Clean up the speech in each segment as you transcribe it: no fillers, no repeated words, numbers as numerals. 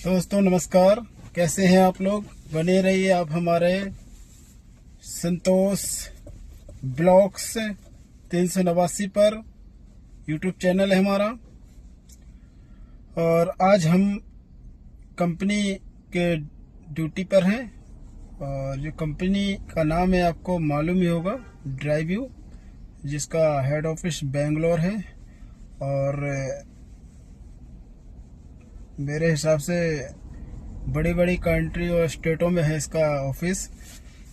दोस्तों नमस्कार, कैसे हैं आप लोग। बने रहिए आप हमारे संतोष ब्लॉग्स 389 पर। यूट्यूब चैनल है हमारा। और आज हम कंपनी के ड्यूटी पर हैं और जो कंपनी का नाम है आपको मालूम ही होगा, ड्राइव्यू, जिसका हेड ऑफिस बेंगलोर है। और मेरे हिसाब से बड़ी बड़ी कंट्री और स्टेटों में है इसका ऑफिस,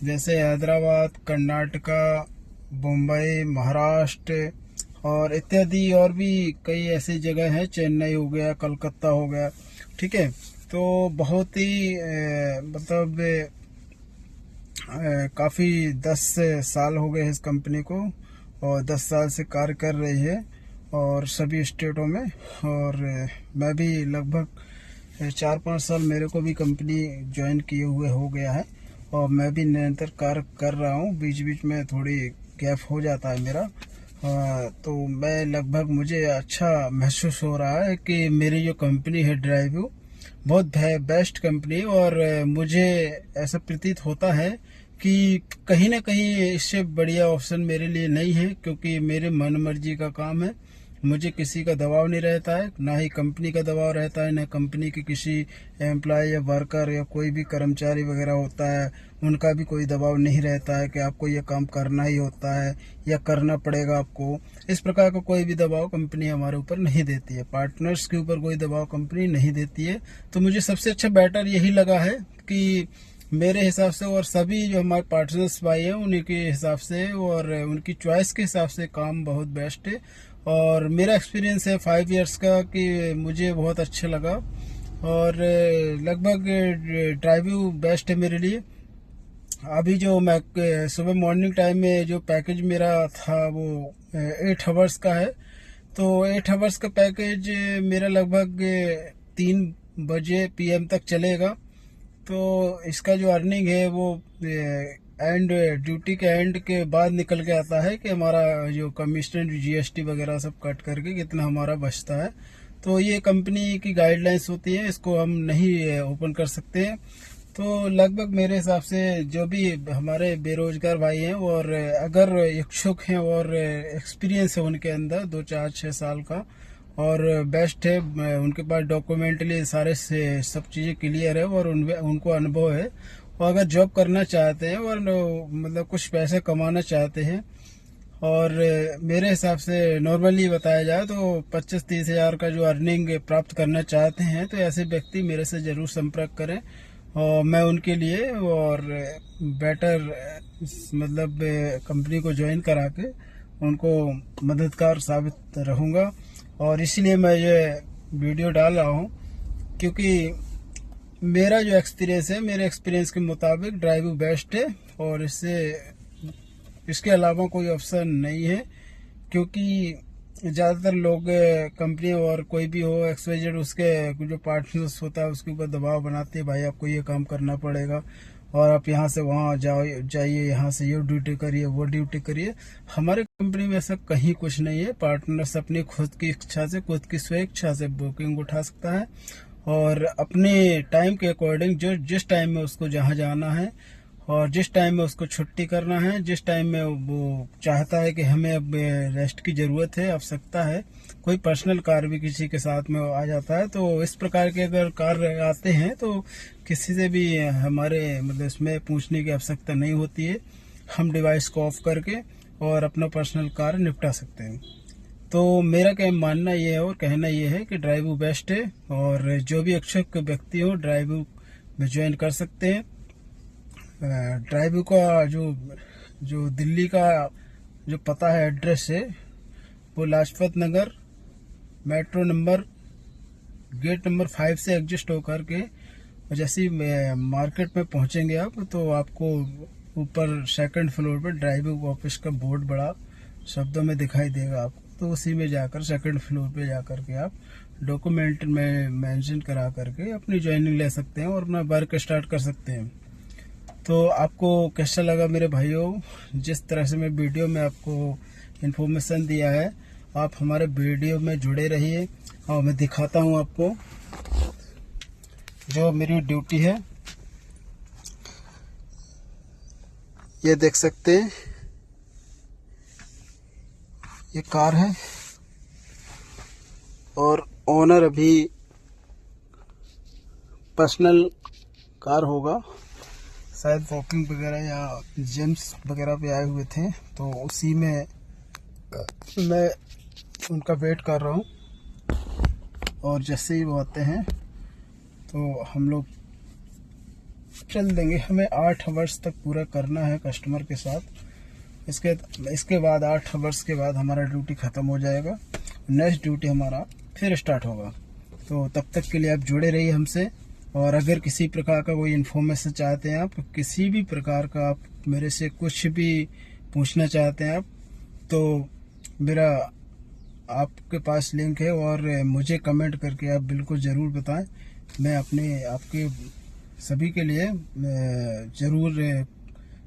जैसे हैदराबाद, कर्नाटका, मुंबई, महाराष्ट्र और इत्यादि। और भी कई ऐसी जगह हैं, चेन्नई हो गया, कलकत्ता हो गया। ठीक है, तो बहुत ही काफ़ी 10 साल हो गए इस कंपनी को और 10 साल से कार्य कर रही है और सभी स्टेटों में। और मैं भी लगभग 4-5 साल मेरे को भी कंपनी ज्वाइन किए हुए हो गया है और मैं भी निरंतर कार्य कर रहा हूँ। बीच बीच में थोड़ी गैप हो जाता है मेरा। तो मैं लगभग, मुझे अच्छा महसूस हो रहा है कि मेरी जो कंपनी है ड्राइव्यू बहुत बेस्ट कंपनी। और मुझे ऐसा प्रतीत होता है कि कहीं ना कहीं इससे बढ़िया ऑप्शन मेरे लिए नहीं है, क्योंकि मेरे मन मर्जी का काम है। मुझे किसी का दबाव नहीं रहता है, ना ही कंपनी का दबाव रहता है, ना कंपनी के किसी एम्प्लॉय या वर्कर या कोई भी कर्मचारी वगैरह होता है, उनका भी कोई दबाव नहीं रहता है कि आपको ये काम करना ही होता है या करना पड़ेगा आपको। इस प्रकार का कोई भी दबाव कंपनी हमारे ऊपर नहीं देती है, पार्टनर्स के ऊपर कोई दबाव कंपनी नहीं देती है। तो मुझे सबसे अच्छा बेटर यही लगा है कि मेरे हिसाब से और सभी जो हमारे पार्टनर्स भाई हैं उन्हीं के हिसाब से और उनकी चॉइस के हिसाब से काम बहुत बेस्ट है। और मेरा एक्सपीरियंस है 5 इयर्स का कि मुझे बहुत अच्छा लगा और लगभग ड्राइव्यू बेस्ट है मेरे लिए। अभी जो मैं सुबह मॉर्निंग टाइम में जो पैकेज मेरा था वो 8 आवर्स का है। तो 8 आवर्स का पैकेज मेरा लगभग 3 बजे PM तक चलेगा। तो इसका जो अर्निंग है वो एंड ड्यूटी के एंड के बाद निकल के आता है कि हमारा जो कमीशन GST वगैरह सब कट करके कितना हमारा बचता है। तो ये कंपनी की गाइडलाइंस होती है, इसको हम नहीं ओपन कर सकते हैं। तो लगभग मेरे हिसाब से जो भी हमारे बेरोजगार भाई हैं और अगर इच्छुक हैं और एक्सपीरियंस है उनके अंदर 2-4-6 साल का और बेस्ट है, उनके पास डॉक्यूमेंटली सारे से सब चीज़ें क्लियर है और उनको अनुभव है, और अगर जॉब करना चाहते हैं और मतलब कुछ पैसे कमाना चाहते हैं और मेरे हिसाब से नॉर्मली बताया जाए तो 25-30 हज़ार का जो अर्निंग प्राप्त करना चाहते हैं, तो ऐसे व्यक्ति मेरे से ज़रूर संपर्क करें और मैं उनके लिए और बेटर मतलब कंपनी को ज्वाइन करा के उनको मददगार साबित रहूँगा। और इसलिए मैं ये वीडियो डाल रहा हूँ क्योंकि मेरा जो एक्सपीरियंस है, मेरे एक्सपीरियंस के मुताबिक ड्राइव्यू बेस्ट है और इसके अलावा कोई ऑप्शन नहीं है। क्योंकि ज़्यादातर लोग कंपनी और कोई भी हो XYZ उसके जो पार्टनर्स होता है उसके ऊपर दबाव बनाते हैं, भाई आपको ये काम करना पड़ेगा और आप यहाँ से वहाँ जाइए, यहाँ से ये ड्यूटी करिए, वो ड्यूटी करिए। हमारे कंपनी में ऐसा कहीं कुछ नहीं है। पार्टनर्स अपनी खुद की इच्छा से, खुद की स्वेच्छा से बुकिंग उठा सकता है और अपने टाइम के अकॉर्डिंग जो जिस टाइम में उसको जहाँ जाना है और जिस टाइम में उसको छुट्टी करना है, जिस टाइम में वो चाहता है कि हमें अब रेस्ट की ज़रूरत है, आवश्यकता है, कोई पर्सनल कार्य भी किसी के साथ में आ जाता है, तो इस प्रकार के अगर कार्य आते हैं तो किसी से भी हमारे मतलब इसमें पूछने की आवश्यकता नहीं होती है। हम डिवाइस को ऑफ करके और अपना पर्सनल कार्य निपटा सकते हैं। तो मेरा क्या मानना ये है और कहना ये है कि ड्राइव्यू बेस्ट है और जो भी इच्छुक व्यक्ति हो ड्राइव्यू में ज्वाइन कर सकते हैं। ड्राइव्यू का जो दिल्ली का जो पता है, एड्रेस है, वो Lajpat Nagar metro number gate number 5 से एग्जिस्ट होकर के जैसे ही मार्केट में पहुंचेंगे आप, तो आपको ऊपर 2nd फ्लोर पर ड्राइव्यू ऑफिस का बोर्ड बड़ा शब्दों में दिखाई देगा आपको। तो उसी में जाकर 2nd फ्लोर पे जाकर के आप डॉक्यूमेंट में मेंशन करा करके अपनी ज्वाइनिंग ले सकते हैं और अपना वर्क स्टार्ट कर सकते हैं। तो आपको कैसा लगा मेरे भाइयों, जिस तरह से मैं वीडियो में आपको इन्फॉर्मेशन दिया है, आप हमारे वीडियो में जुड़े रहिए और मैं दिखाता हूँ आपको। जो मेरी ड्यूटी है। ये देख सकते हैं, ये कार है और ओनर अभी पर्सनल कार होगा, शायद वॉकिंग वगैरह या जिम्स वगैरह पे आए हुए थे, तो उसी में मैं उनका वेट कर रहा हूँ। और जैसे ही वो आते हैं तो हम लोग चल देंगे। हमें 8 आवर्स तक पूरा करना है कस्टमर के साथ। इसके बाद 8 आवर्स के बाद हमारा ड्यूटी ख़त्म हो जाएगा, नेक्स्ट ड्यूटी हमारा फिर स्टार्ट होगा। तो तब तक के लिए आप जुड़े रहिए हमसे। और अगर किसी प्रकार का कोई इन्फॉर्मेशन चाहते हैं आप, किसी भी प्रकार का आप मेरे से कुछ भी पूछना चाहते हैं आप, तो मेरा आपके पास लिंक है और मुझे कमेंट करके आप बिल्कुल ज़रूर बताएं। मैं आपके सभी के लिए ज़रूर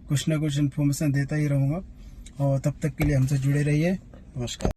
कुछ ना कुछ इन्फॉर्मेशन देता ही रहूँगा। और तब तक के लिए हमसे जुड़े रहिए। नमस्कार।